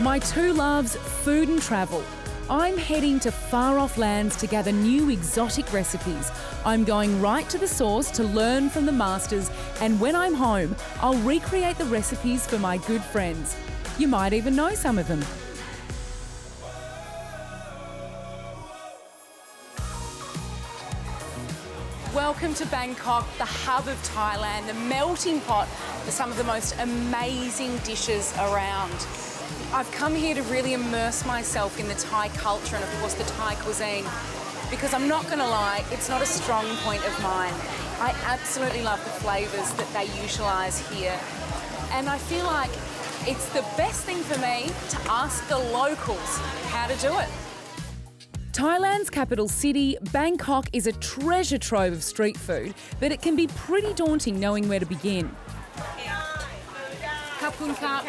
My two loves, food and travel. I'm heading to far-off lands to gather new exotic recipes. I'm going right to the source to learn from the masters, and when I'm home, I'll recreate the recipes for my good friends. You might even know some of them. Welcome to Bangkok, the hub of Thailand, the melting pot for some of the most amazing dishes around. I've come here to really immerse myself in the Thai culture and, of course, the Thai cuisine, because I'm not going to lie, it's not a strong point of mine. I absolutely love the flavours that they utilise here, and I feel like it's the best thing for me to ask the locals how to do it. Thailand's capital city, Bangkok, is a treasure trove of street food, but it can be pretty daunting knowing where to begin. Kapun Kap.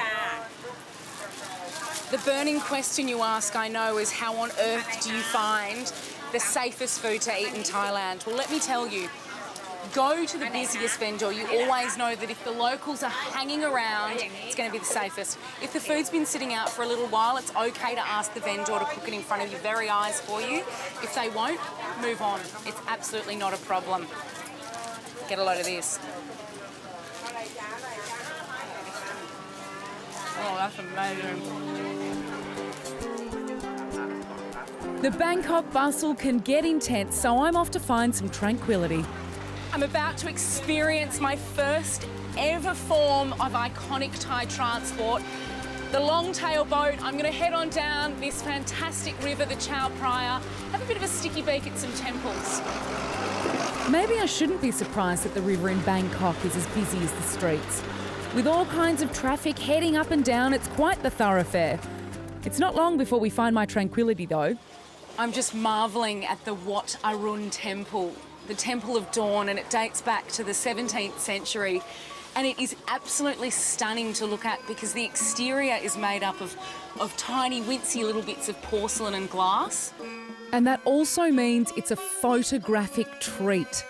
The burning question you ask, I know, is how on earth do you find the safest food to eat in Thailand? Well, let me tell you, go to the busiest vendor. You always know that if the locals are hanging around, it's going to be the safest. If the food's been sitting out for a little while, it's okay to ask the vendor to cook it in front of your very eyes for you. If they won't, move on. It's absolutely not a problem. Get a load of this. Oh, that's amazing. The Bangkok bustle can get intense, so I'm off to find some tranquility. I'm about to experience my first ever form of iconic Thai transport, the long-tail boat. I'm going to head on down this fantastic river, the Chao Phraya, have a bit of a sticky beak at some temples. Maybe I shouldn't be surprised that the river in Bangkok is as busy as the streets. With all kinds of traffic heading up and down, it's quite the thoroughfare. It's not long before we find my tranquility, though. I'm just marvelling at the Wat Arun temple, the Temple of Dawn, and it dates back to the 17th century. And it is absolutely stunning to look at because the exterior is made up of tiny, wincy little bits of porcelain and glass. And that also means it's a photographic treat.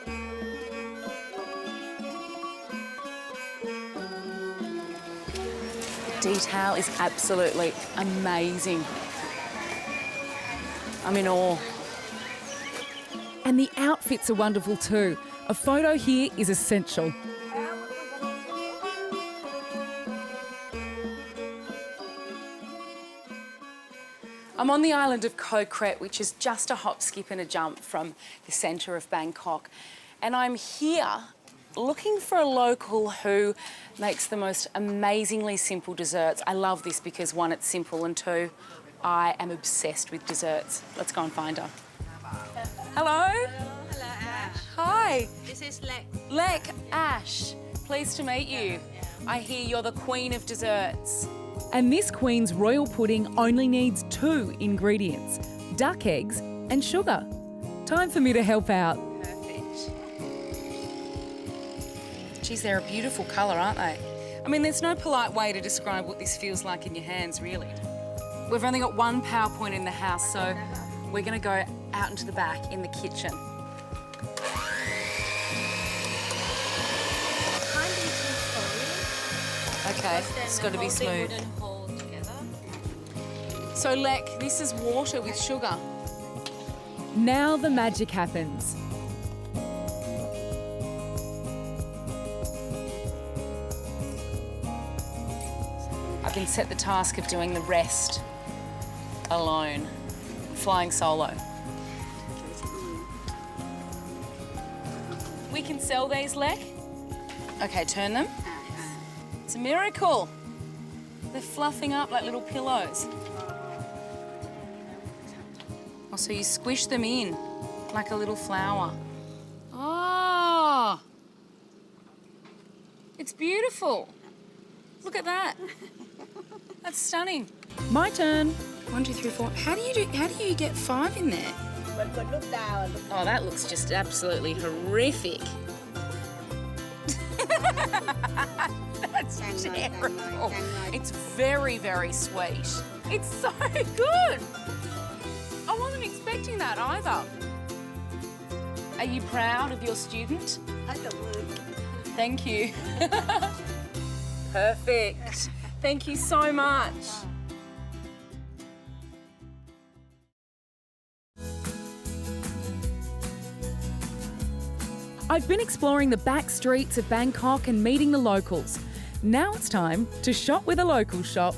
Detail is absolutely amazing. I'm in awe. And the outfits are wonderful too. A photo here is essential. I'm on the island of Koh Kret, which is just a hop, skip and a jump from the centre of Bangkok. And I'm here looking for a local who makes the most amazingly simple desserts. I love this because, one, it's simple, and two, I am obsessed with desserts. Let's go and find her. Hello. Hello, Ash. Hi. This is Lek. Lek, Ash. Pleased to meet you. I hear you're the queen of desserts. And this queen's royal pudding only needs 2 ingredients: duck eggs and sugar. Time for me to help out. Perfect. Geez, they're a beautiful colour, aren't they? I mean, there's no polite way to describe what this feels like in your hands, really. We've only got one PowerPoint in the house, so we're going to go out into the back in the kitchen. Okay, it's got to be smooth. So, Lek, this is water with sugar. Now the magic happens. I've been set the task of doing the rest alone, flying solo. We can sell these, Lek? Okay, turn them. It's a miracle. They're fluffing up like little pillows. Oh, so you squish them in like a little flower. Oh! It's beautiful. Look at that. That's stunning. My turn. 1, 2, 3, 4. How do you get 5 in there? Oh, that looks just absolutely horrific. That's terrible. It's very, very sweet. It's so good. I wasn't expecting that either. Are you proud of your student? Thank you. Perfect. Thank you so much. I've been exploring the back streets of Bangkok and meeting the locals. Now it's time to shop with a local shop.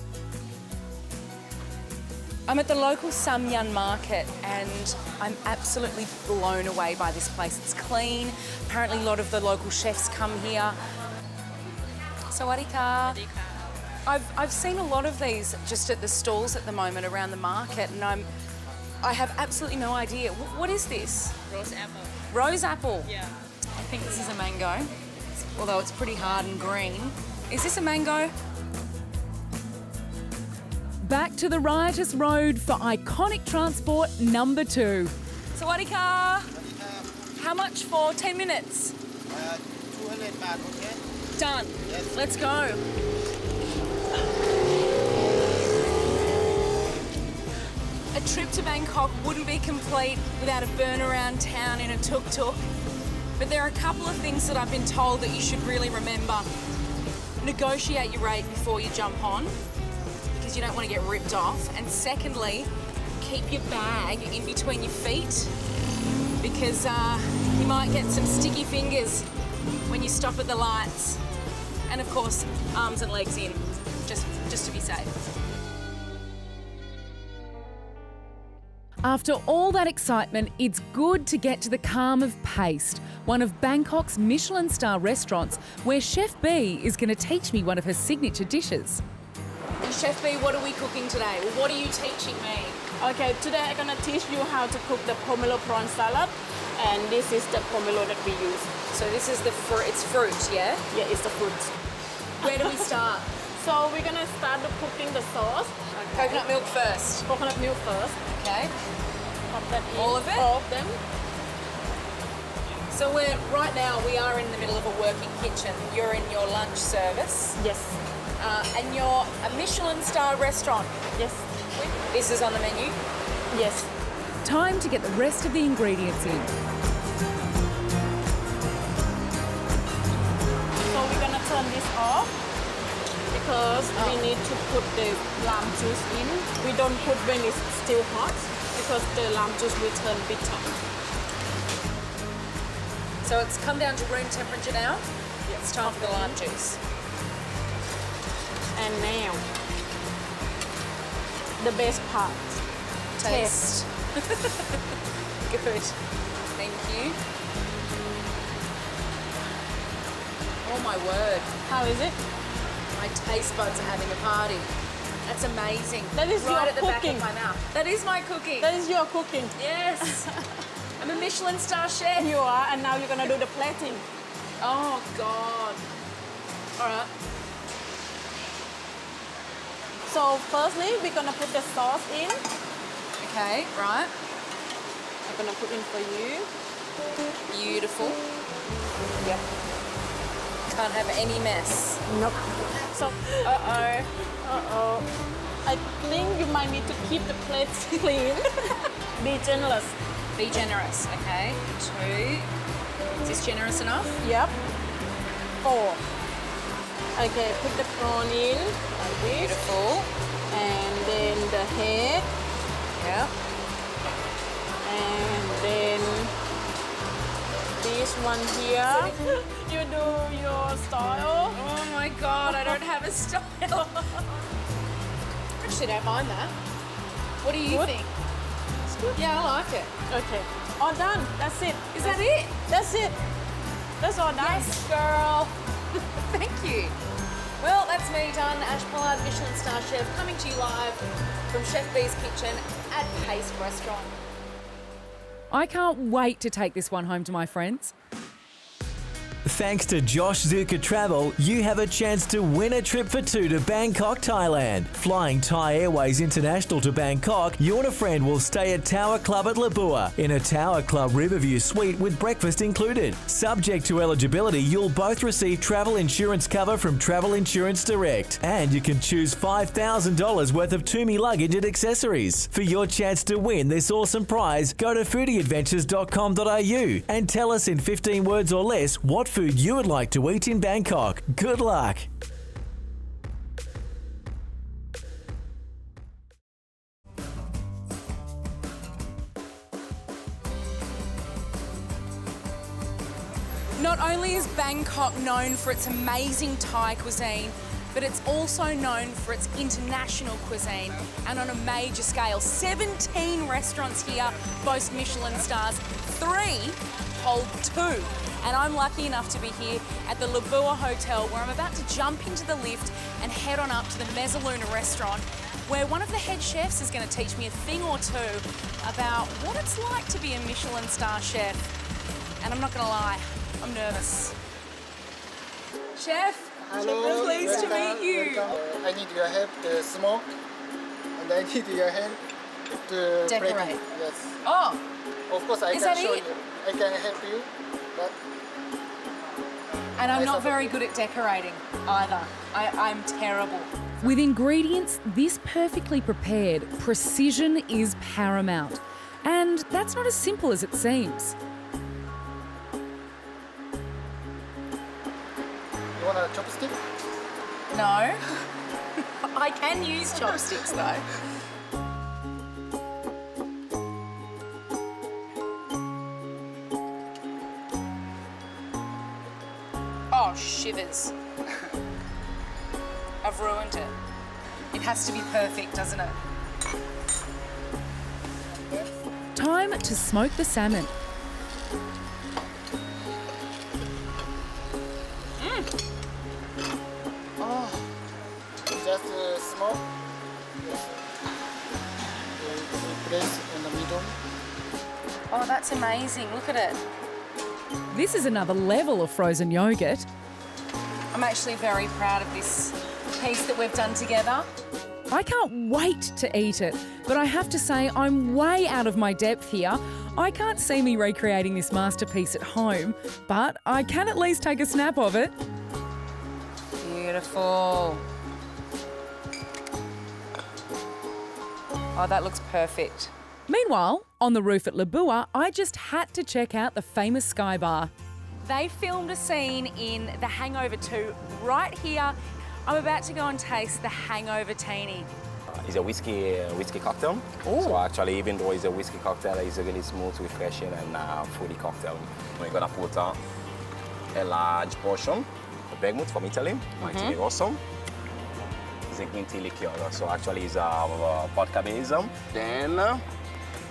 I'm at the local Samyan market and I'm absolutely blown away by this place. It's clean. Apparently a lot of the local chefs come here. Sawadee ka. I've seen a lot of these just at the stalls at the moment around the market, and I have absolutely no idea. What is this? Rose apple. Rose apple. Yeah. I think this is a mango, although it's pretty hard and green. Is this a mango? Back to the riotous road for iconic transport number 2. Sawadee ka. How much for 10 minutes? 200 baht, okay? Done. Yes. Let's go. A trip to Bangkok wouldn't be complete without a burn around town in a tuk-tuk. But there are a couple of things that I've been told that you should really remember. Negotiate your rate before you jump on, because you don't want to get ripped off. And secondly, keep your bag in between your feet, because you might get some sticky fingers when you stop at the lights. And of course, arms and legs in, just to be safe. After all that excitement, it's good to get to the calm of Paste, one of Bangkok's Michelin star restaurants, where Chef B is going to teach me one of her signature dishes. Chef B, what are we cooking today? What are you teaching me? Okay, today I'm gonna teach you how to cook the pomelo prawn salad, and this is the pomelo that we use. So this is the fruit, it's fruit, yeah? Yeah, it's the fruit. Where do we start? So we're gonna start the cooking the sauce. Coconut milk first. Coconut milk first. Okay. Pop that in. All of it? All of them. So right now we are in the middle of a working kitchen. You're in your lunch service. Yes. And you're a Michelin star restaurant. Yes. This is on the menu. Yes. Time to get the rest of the ingredients in. So we're gonna turn this off because we need to put the lamb juice in. We don't put when it's still hot because the lamb juice will turn bitter. So it's come down to room temperature now. It's time for the lime juice. And now, the best part. Taste. Good. Thank you. Oh my word. How is it? My taste buds are having a party. That's amazing. That is right your at the back cooking. of my mouth. That is my cooking. That is your cooking. Yes. I'm a Michelin star chef. You are, and now you're gonna do the plating. Oh God. All right. So firstly, we're gonna put the sauce in. Okay, right. I'm gonna put in for you. Beautiful. Yep. Can't have any mess. Nope. So, I think you might need to keep the plates clean. Be generous. Be generous. Okay. 2. Is this generous enough? Yep. 4. Okay, put the prawn in like this. Beautiful. And then the head. Yeah. And then this one here. You do your style. Oh my God, I don't have a style. Actually, don't mind that. What do you Good. think? It's good. Yeah, I like it. Okay. All done. That's it. Is that it? That's it. That's all done. Yes, girl. Thank you. Well, that's me done. Ash Pollard, Michelin star chef, coming to you live from Chef B's kitchen at Paste Restaurant. I can't wait to take this one home to my friends. Thanks to Josh Zuka Travel, you have a chance to win a trip for 2 to Bangkok, Thailand. Flying Thai Airways International to Bangkok, you and a friend will stay at Tower Club at Labua in a Tower Club Riverview suite with breakfast included. Subject to eligibility, you'll both receive travel insurance cover from Travel Insurance Direct, and you can choose $5,000 worth of Tumi luggage and accessories. For your chance to win this awesome prize, go to foodieadventures.com.au and tell us in 15 words or less what food you would like to eat in Bangkok. Good luck. Not only is Bangkok known for its amazing Thai cuisine, but it's also known for its international cuisine and on a major scale. 17 restaurants here boast Michelin stars, 3 hold 2. And I'm lucky enough to be here at the Labua Hotel, where I'm about to jump into the lift and head on up to the Mezzaluna restaurant, where one of the head chefs is going to teach me a thing or two about what it's like to be a Michelin star chef. And I'm not going to lie, I'm nervous. Chef, Hello. pleased to meet you. Welcome. I need your help to smoke, and I need your help to Decorate. break it. Yes. Oh, Of course, I Is can that show it? you. I can help you, but and I'm I not suffer. very good at decorating either. I'm terrible. With ingredients this perfectly prepared, precision is paramount. And that's not as simple as it seems. you want a chopstick? No. I can use chopsticks though. Oh, shivers. I've ruined it. It has to be perfect, doesn't it? Time to smoke the salmon. Just smoke. Yes. We place in the middle. Oh, that's amazing. Look at it. This is another level of frozen yogurt. I'm actually very proud of this piece that we've done together. I can't wait to eat it, but I have to say I'm way out of my depth here. I can't see me recreating this masterpiece at home, but I can at least take a snap of it. Beautiful. Oh, that looks perfect. Meanwhile, on the roof at Labua, I just had to check out the famous Sky Bar. They filmed a scene in The Hangover 2 right here. I'm about to go and taste the Hangover Teeny. It's a whiskey cocktail. Ooh. So actually, even though it's a whiskey cocktail, it's a really smooth, refreshing, and fruity cocktail. We're gonna put a large portion of vermouth from Italy, Martini Rosso. It's a green tea liqueur, so actually it's a vodka base. Then,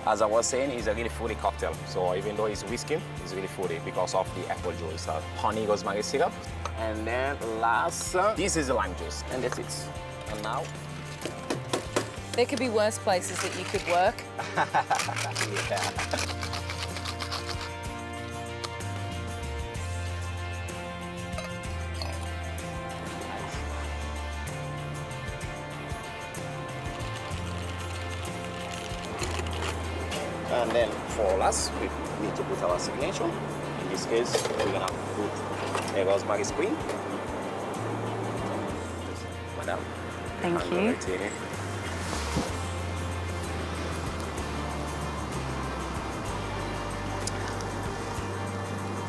as I was saying, it's a really fruity cocktail. So even though it's whiskey, it's really fruity because of the apple juice, honey rosemary syrup. And then last, this is the lime juice, and that's it. And now, There could be worse places that you could work. yeah. And then for last, we need to put our signature. In this case, we're gonna put a rosemary spring. Madam. Thank And you. Martini.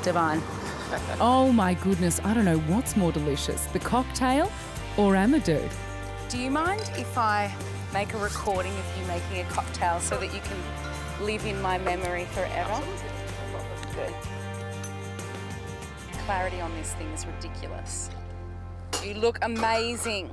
Divine. Oh my goodness, I don't know what's more delicious, the cocktail or Amadou. Do you mind if I make a recording of you making a cocktail so that you can live in my memory forever? Good. Clarity on this thing is ridiculous. You look amazing.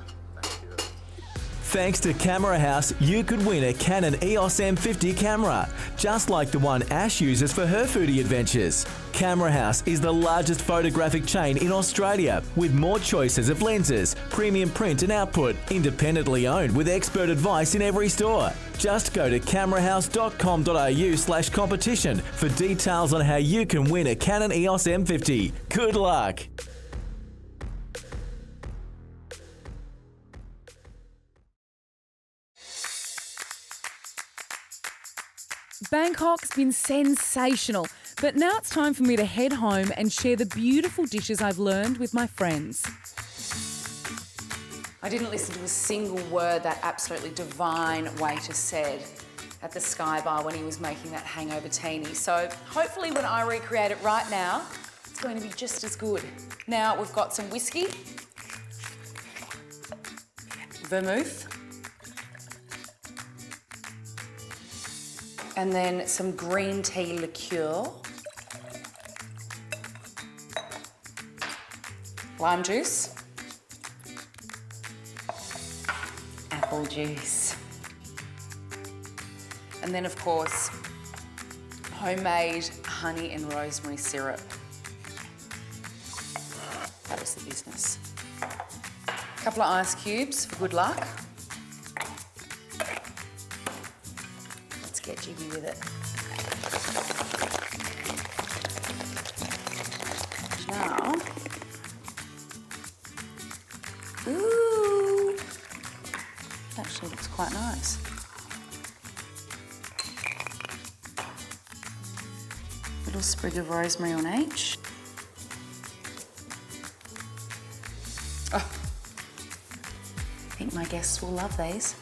Thanks to Camera House, you could win a Canon EOS M50 camera, just like the one Ash uses for her foodie adventures. Camera House is the largest photographic chain in Australia, with more choices of lenses, premium print and output, independently owned with expert advice in every store. Just go to camerahouse.com.au/competition for details on how you can win a Canon EOS M50. Good luck! Bangkok's been sensational, but now it's time for me to head home and share the beautiful dishes I've learned with my friends. I didn't listen to a single word that absolutely divine waiter said at the Sky Bar when he was making that hangover teeny. So hopefully when I recreate it right now, it's going to be just as good. Now we've got some whiskey, vermouth, and then some green tea liqueur. lime juice, apple juice, and then of course, homemade honey and rosemary syrup. That is the business. A couple of ice cubes for good luck. Let's get jiggy with it. Now, ooh, actually looks quite nice. Little sprig of rosemary on each. Oh, I think my guests will love these.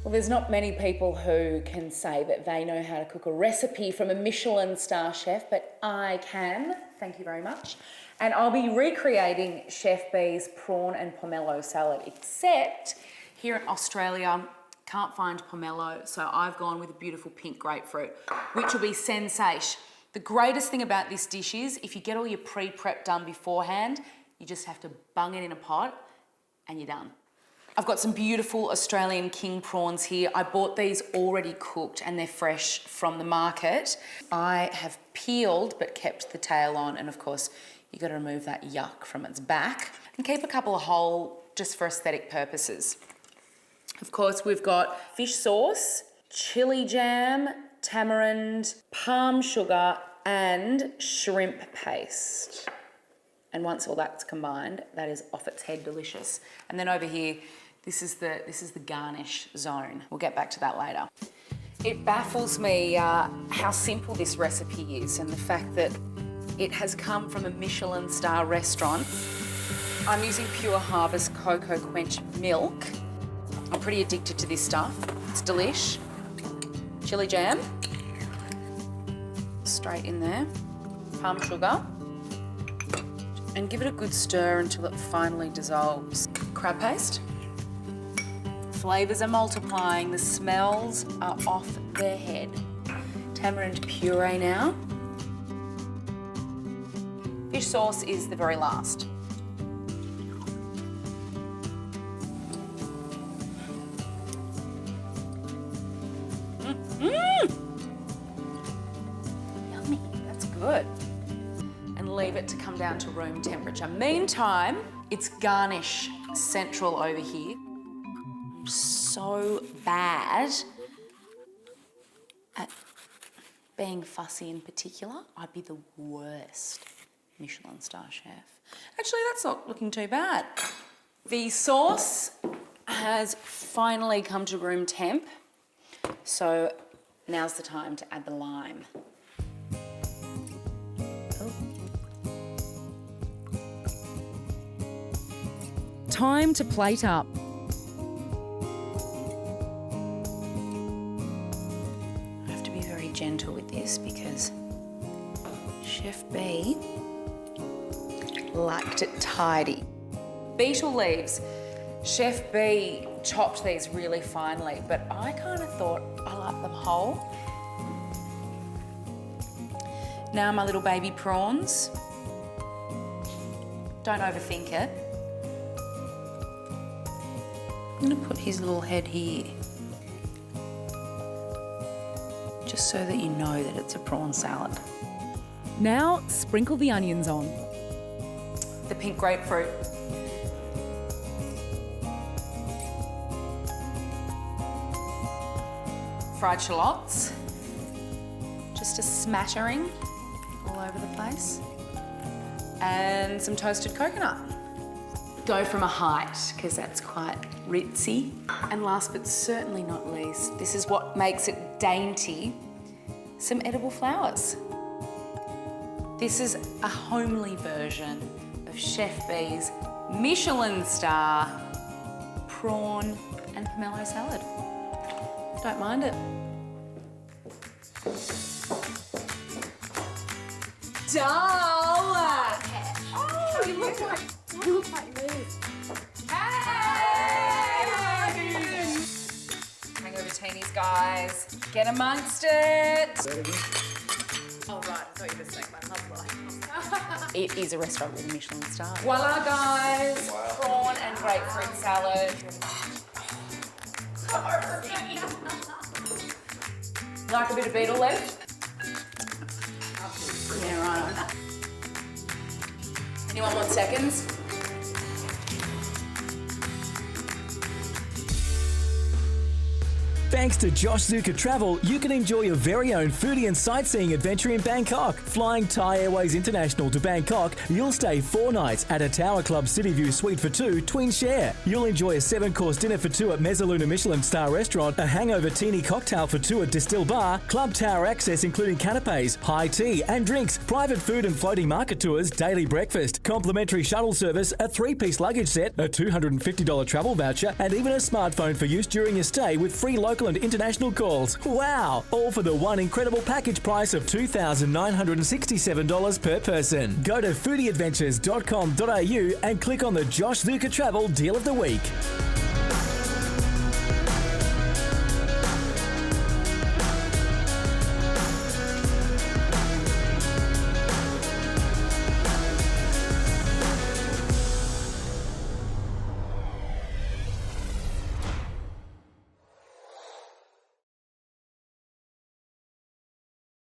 Well, there's not many people who can say that they know how to cook a recipe from a Michelin star chef, but I can, thank you very much. And I'll be recreating Chef B's prawn and pomelo salad, except here in Australia, can't find pomelo, so I've gone with a beautiful pink grapefruit, which will be sensation. The greatest thing about this dish is if you get all your pre-prep done beforehand, you just have to bung it in a pot and you're done. I've got some beautiful Australian king prawns here. I bought these already cooked and they're fresh from the market. I have peeled but kept the tail on, and of course you've got to remove that yuck from its back and keep a couple of whole just for aesthetic purposes. Of course we've got fish sauce, chili jam, tamarind, palm sugar and shrimp paste. And once all that's combined, that is off its head delicious. And then over here, this is the garnish zone. We'll get back to that later. It baffles me how simple this recipe is, and the fact that it has come from a Michelin star restaurant. I'm using Pure Harvest Cocoa Quench milk. I'm pretty addicted to this stuff. It's delish. Chili jam, straight in there. Palm sugar. And give it a good stir until it finally dissolves. Crab paste. Flavours are multiplying, the smells are off their head. Tamarind puree now. Fish sauce is the very last. Yummy, that's good. And leave it to come down to room temperature. Meantime, it's garnish central over here. I'm so bad at being fussy in particular. I'd be the worst Michelin star chef. Actually, that's not looking too bad. The sauce has finally come to room temp, so now's the time to add the lime. Time to plate up. I have to be very gentle with this because Chef B liked it tidy. Beetle leaves. Chef B chopped these really finely, but I kind of thought I like them whole. Now my little baby prawns. Don't overthink it. I'm gonna put his little head here, just so that you know that it's a prawn salad. Now sprinkle the onions on. The pink grapefruit. Fried shallots. Just a smattering all over the place. And some toasted coconut. Go from a height, because that's quite ritzy. And last but certainly not least, this is what makes it dainty, some edible flowers. This is a homely version of Chef B's Michelin star prawn and pomelo salad. Don't mind it. Doll! Oh, you look like me. Hey! Hangover teenies, guys. Get amongst it. Ready? Oh, right. I thought you were saying my hub life. it is a restaurant with a Michelin star. Voila, guys! Prawn and grapefruit salad. Like a bit of beetle leaf? Yeah, right. Anyone want seconds? Thanks to Josh Zucker Travel, you can enjoy your very own foodie and sightseeing adventure in Bangkok. Flying Thai Airways International to Bangkok, you'll stay 4 nights at a Tower Club City View Suite for 2 twin share. You'll enjoy a 7-course dinner for 2 at Mezzaluna Michelin star restaurant, a hangover teeny cocktail for 2 at Distill Bar, Club Tower access including canapes, high tea and drinks, private food and floating market tours, daily breakfast, complimentary shuttle service, a 3-piece luggage set, a $250 travel voucher, and even a smartphone for use during your stay with free local and international calls. Wow! All for the one incredible package price of $2,967 per person. Go to foodieadventures.com.au and click on the Josh Zucker Travel Deal of the Week.